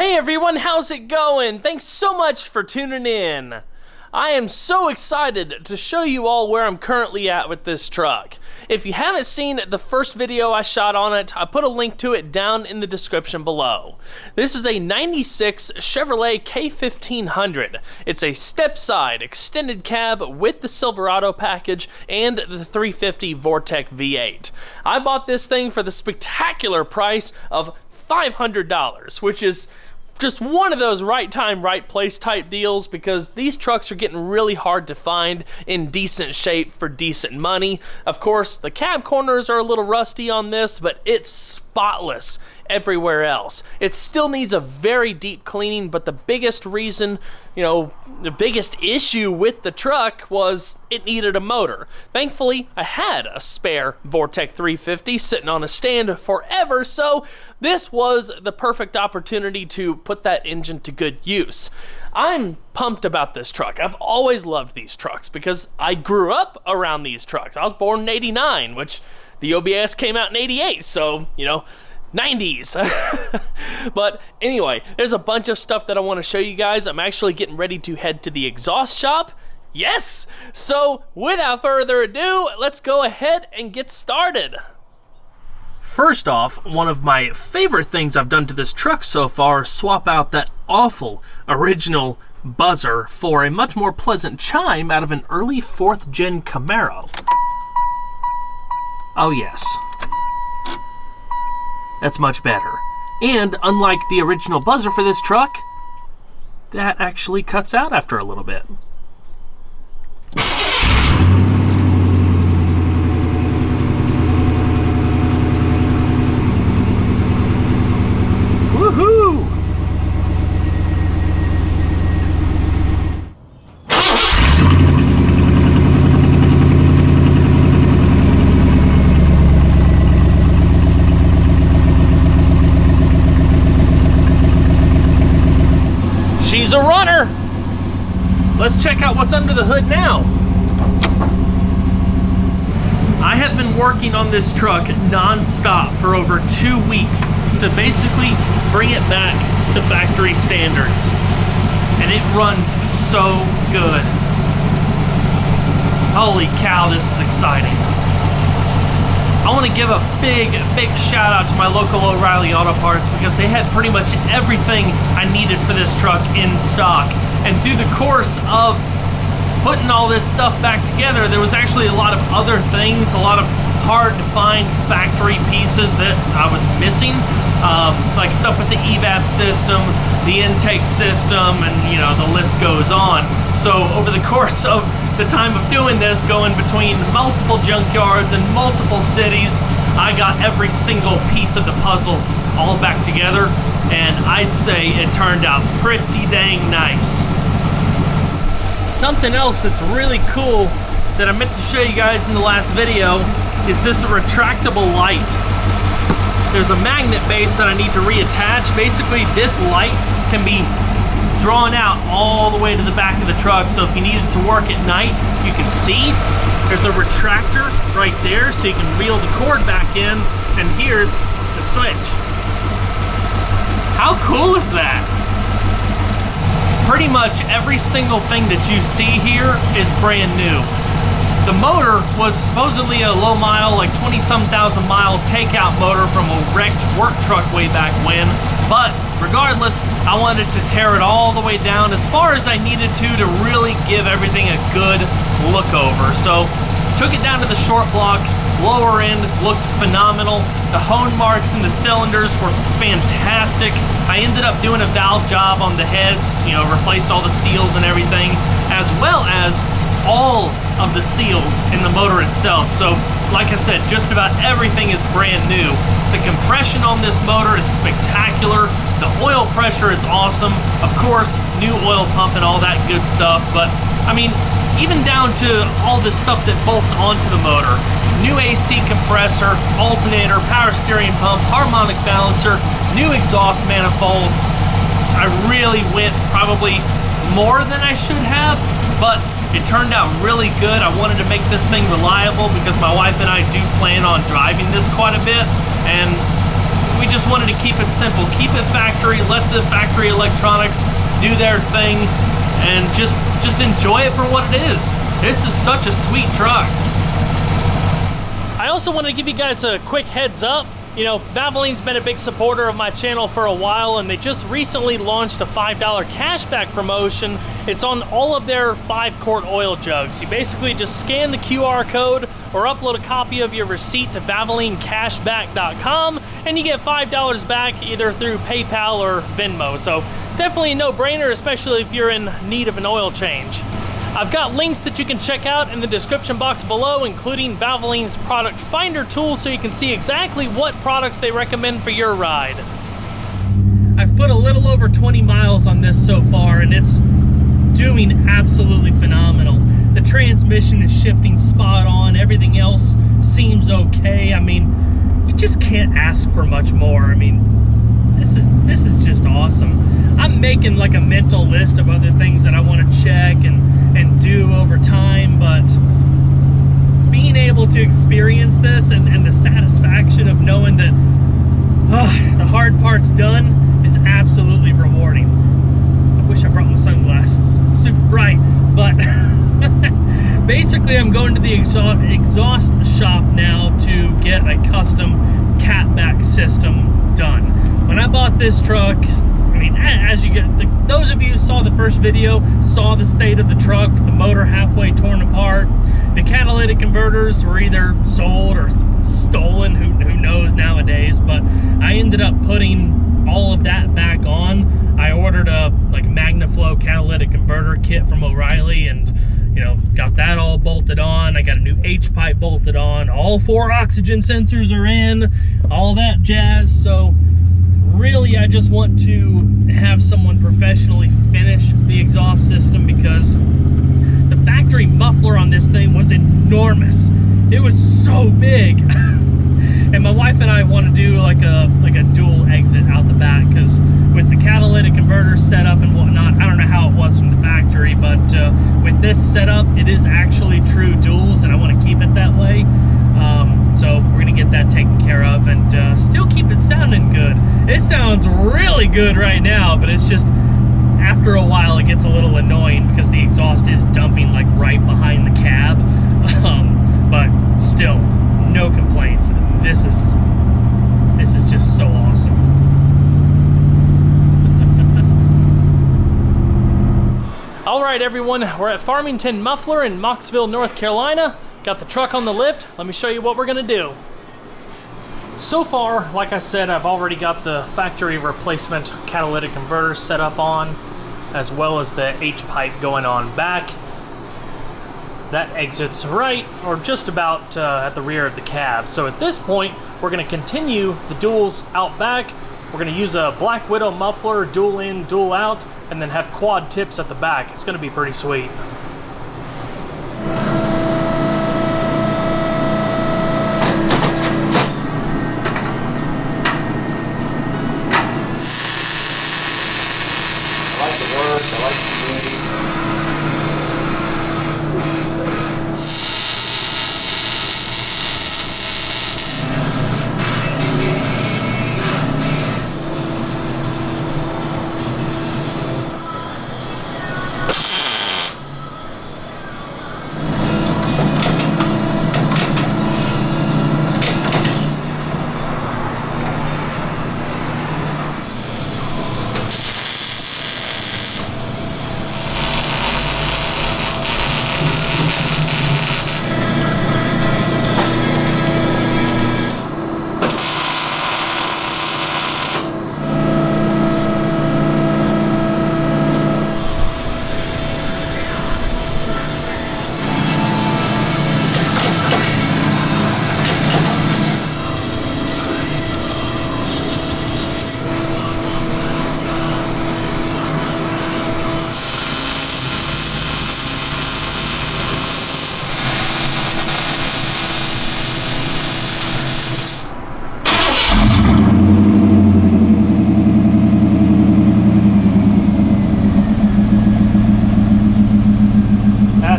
Hey everyone, how's it going? Thanks so much for tuning in. I am so excited to show you all where I'm currently at with this truck. If you haven't seen the first video I shot on it, I put a link to it down in the description below. This is a 96 Chevrolet K1500. It's a step-side extended cab with the Silverado package and the 350 Vortec V8. I bought this thing for the spectacular price of $500, which is just one of those right time, right place type deals, because these trucks are getting really hard to find in decent shape for decent money. Of course, the cab corners are a little rusty on this, but it's spotless everywhere else. It still needs a very deep cleaning, but the biggest reason, the biggest issue with the truck was it needed a motor. Thankfully, I had a spare Vortec 350 sitting on a stand forever, so this was the perfect opportunity to put that engine to good use. I'm pumped about this truck. I've always loved these trucks because I grew up around these trucks. I was born in '89, which the OBS came out in '88, so, 90s. But anyway, there's a bunch of stuff that I want to show you guys. I'm actually getting ready to head to the exhaust shop. Yes! So without further ado, let's go ahead and get started. First off, one of my favorite things I've done to this truck so far is swap out that awful original buzzer for a much more pleasant chime out of an early 4th gen Camaro. Oh yes. That's much better. And unlike the original buzzer for this truck, that actually cuts out after a little bit. Woohoo! She's a runner! Let's check out what's under the hood now. I have been working on this truck non-stop for over 2 weeks to basically bring it back to factory standards. And it runs so good. Holy cow, this is exciting. I want to give a big shout out to my local O'Reilly Auto Parts because they had pretty much everything I needed for this truck in stock. And through the course of putting all this stuff back together, there was actually a lot of other things, a lot of hard to find factory pieces that I was missing, like stuff with the evap system, the intake system, and the list goes on. So over the course of the time of doing this, going between multiple junkyards and multiple cities, I got every single piece of the puzzle all back together, and I'd say it turned out pretty dang nice. Something else that's really cool that I meant to show you guys in the last video is this retractable light. There's a magnet base that I need to reattach. Basically, this light can be drawn out all the way to the back of the truck, so if you need it to work at night, you can see. There's a retractor right there, so you can reel the cord back in, and here's the switch. How cool is that? Pretty much every single thing that you see here is brand new. The motor was supposedly a low mile, like 20-some thousand mile takeout motor from a wrecked work truck way back when, but regardless, I wanted to tear it all the way down as far as I needed to really give everything a good look over. So took it down to the short block, lower end looked phenomenal. The hone marks in the cylinders were fantastic. I ended up doing a valve job on the heads, replaced all the seals and everything, as well as all of the seals in the motor itself. So like I said, just about everything is brand new. The compression on this motor is spectacular. The oil pressure is awesome. Of course, new oil pump and all that good stuff, but I mean, even down to all this stuff that bolts onto the motor. New AC compressor, alternator, power steering pump, harmonic balancer, new exhaust manifolds. I really went probably more than I should have, but it turned out really good. I wanted to make this thing reliable because my wife and I do plan on driving this quite a bit, and we we just wanted to keep it simple, keep it factory, let the factory electronics do their thing, and just enjoy it for what it is. This is such a sweet truck. I also want to give you guys a quick heads up. You know, Valvoline's been a big supporter of my channel for a while, and they just recently launched a $5 cashback promotion. It's on all of their 5-quart oil jugs. You basically just scan the QR code or upload a copy of your receipt to ValvolineCashback.com, and you get $5 back either through PayPal or Venmo. So it's definitely a no-brainer, especially if you're in need of an oil change. I've got links that you can check out in the description box below, including Valvoline's product finder tool, so you can see exactly what products they recommend for your ride. I've put a little over 20 miles on this so far, and it's doing absolutely phenomenal. The transmission is shifting spot on, everything else seems okay. I mean, you just can't ask for much more. I mean, this is just awesome. I'm making like a mental list of other things that I want to check and do over time, but being able to experience this and the satisfaction of knowing that the hard part's done is absolutely rewarding. I wish I brought my sunglasses. It's super bright, but basically I'm going to the exhaust shop now to get a custom catback system done. When I bought this truck, I mean, as you get, those of you who saw the first video saw the state of the truck, the motor halfway torn apart. The catalytic converters were either sold or stolen, who knows nowadays, but I ended up putting all of that back on. I ordered a MagnaFlow catalytic converter kit from O'Reilly, and you know, got that all bolted on. I got a new H-pipe bolted on. All 4 oxygen sensors are in, all that jazz. So really, I just want to have someone professionally finish the exhaust system, because the factory muffler on this thing was enormous. It was so big. And my wife and I want to do like a dual exit out the back, because with the catalytic converter setup and whatnot, I don't know how it was from the factory, but with this setup, it is actually true duals, and I want to keep it that way. So we're gonna get that taken care of, and still keep it sounding good. It sounds really good right now, but it's just after a while it gets a little annoying because the exhaust is dumping like right behind the cab. But still, no complaints. This is just so awesome. All right, everyone, we're at Farmington Muffler in Mocksville, North Carolina. Got the truck on the lift. Let me show you what we're gonna do. So far, like I said, I've already got the factory replacement catalytic converter set up on, as well as the H-pipe going on back. That exits right, or just about at the rear of the cab. So at this point, we're gonna continue the duals out back. We're gonna use a Black Widow muffler, dual in, dual out, and then have quad tips at the back. It's gonna be pretty sweet.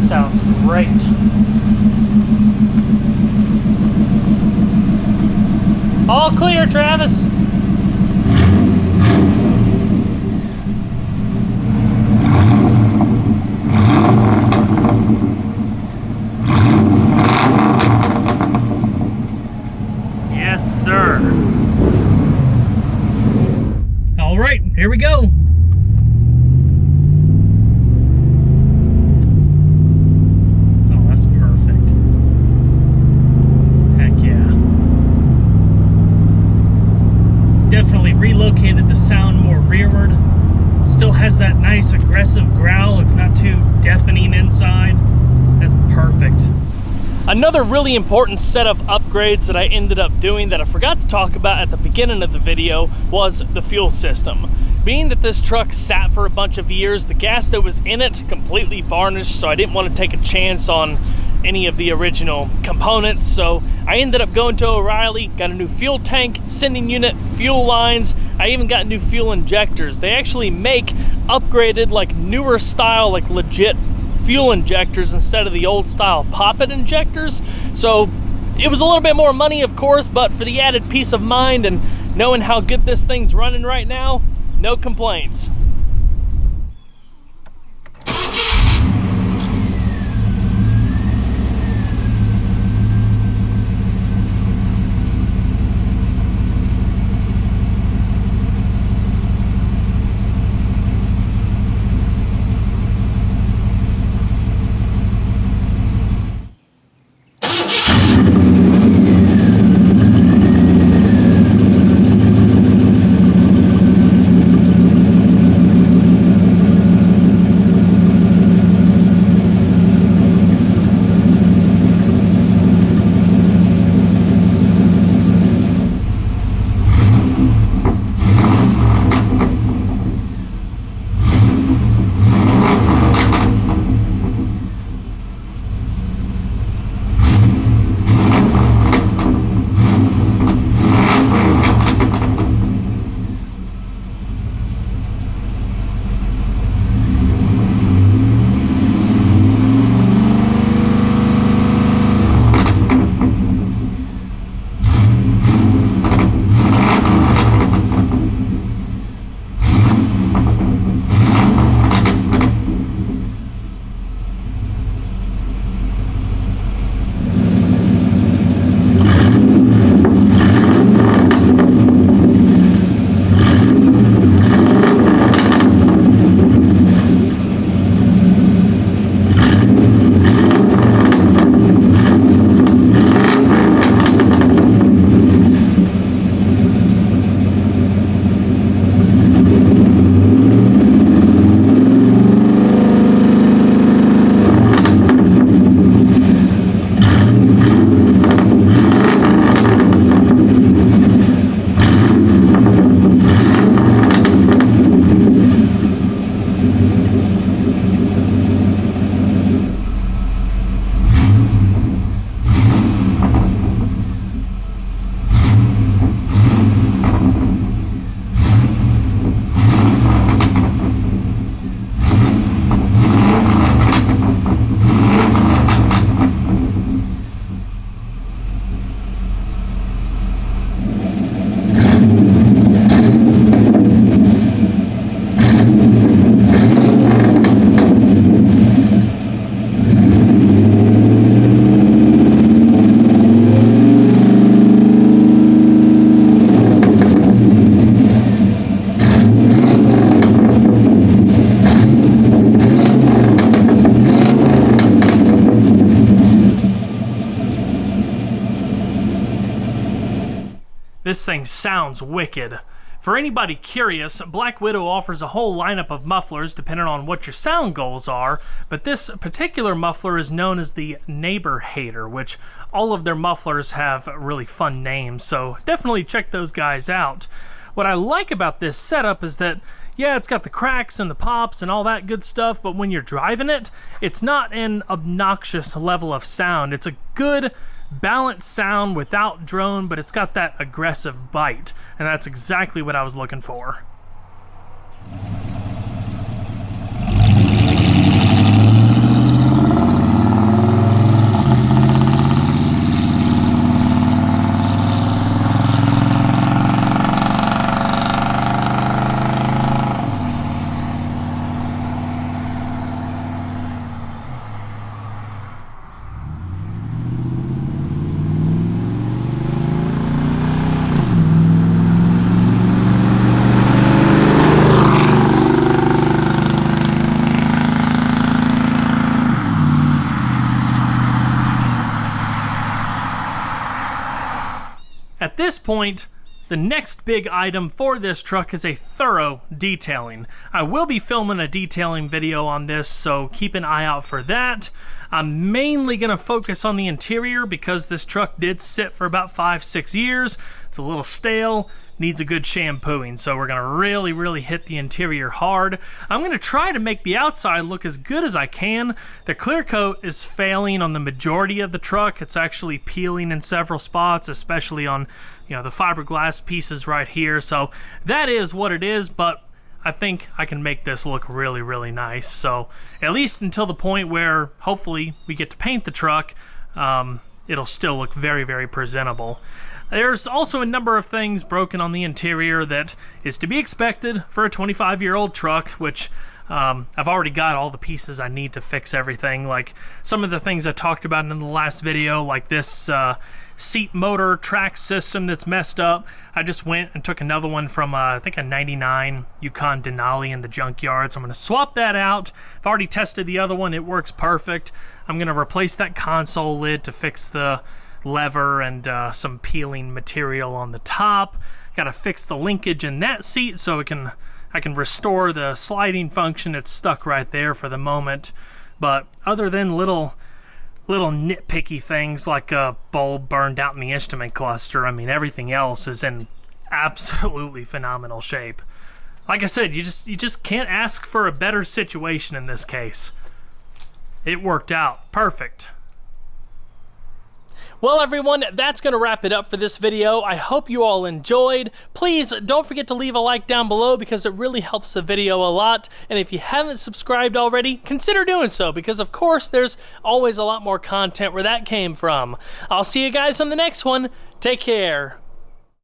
Sounds great. All clear, Travis. All right, here we go. Oh, that's perfect. Heck yeah. Definitely relocated the sound more rearward. Still has that nice aggressive growl. It's not too deafening inside. That's perfect. Another really important set of upgrades that I ended up doing that I forgot to talk about at the beginning of the video was the fuel system. Being that this truck sat for a bunch of years, the gas that was in it completely varnished, so I didn't want to take a chance on any of the original components. So I ended up going to O'Reilly, got a new fuel tank, sending unit, fuel lines. I even got new fuel injectors. They actually make upgraded, like newer style, like legit fuel injectors instead of the old style pop-it injectors. So it was a little bit more money, of course, but for the added peace of mind and knowing how good this thing's running right now, no complaints. This thing sounds wicked. For anybody curious, Black Widow offers a whole lineup of mufflers depending on what your sound goals are, but this particular muffler is known as the Neighbor Hater, which all of their mufflers have really fun names, so definitely check those guys out. What I like about this setup is that, yeah, it's got the cracks and the pops and all that good stuff, but when you're driving it, it's not an obnoxious level of sound. It's a good balanced sound without drone, but it's got that aggressive bite, and that's exactly what I was looking for. this point, the next big item for this truck is a thorough detailing. I will be filming a detailing video on this, so keep an eye out for that. I'm mainly going to focus on the interior because this truck did sit for about 5-6 years. It's a little stale, needs a good shampooing, so we're going to really hit the interior hard. I'm going to try to make the outside look as good as I can. The clear coat is failing on the majority of the truck. It's actually peeling in several spots, especially on, you know, the fiberglass pieces right here. So that is what it is, but I think I can make this look really nice. So at least until the point where hopefully we get to paint the truck, it'll still look very presentable. There's also a number of things broken on the interior that is to be expected for a 25-year-old truck, which I've already got all the pieces I need to fix everything. Like some of the things I talked about in the last video, like this seat motor track system that's messed up. I just went and took another one from I think a 99 Yukon Denali in the junkyard, so I'm going to swap that out. I've already tested the other one. It works perfect. I'm going to replace that console lid to fix the lever and some peeling material on the top. Got to fix the linkage in that seat so I can restore the sliding function. It's stuck right there for the moment. But other than little nitpicky things like a bulb burned out in the instrument cluster, I mean, everything else is in absolutely phenomenal shape. Like I said, you just can't ask for a better situation in this case. It worked out perfect. Well, everyone, that's going to wrap it up for this video. I hope you all enjoyed. Please don't forget to leave a like down below because it really helps the video a lot. And if you haven't subscribed already, consider doing so because, of course, there's always a lot more content where that came from. I'll see you guys on the next one. Take care.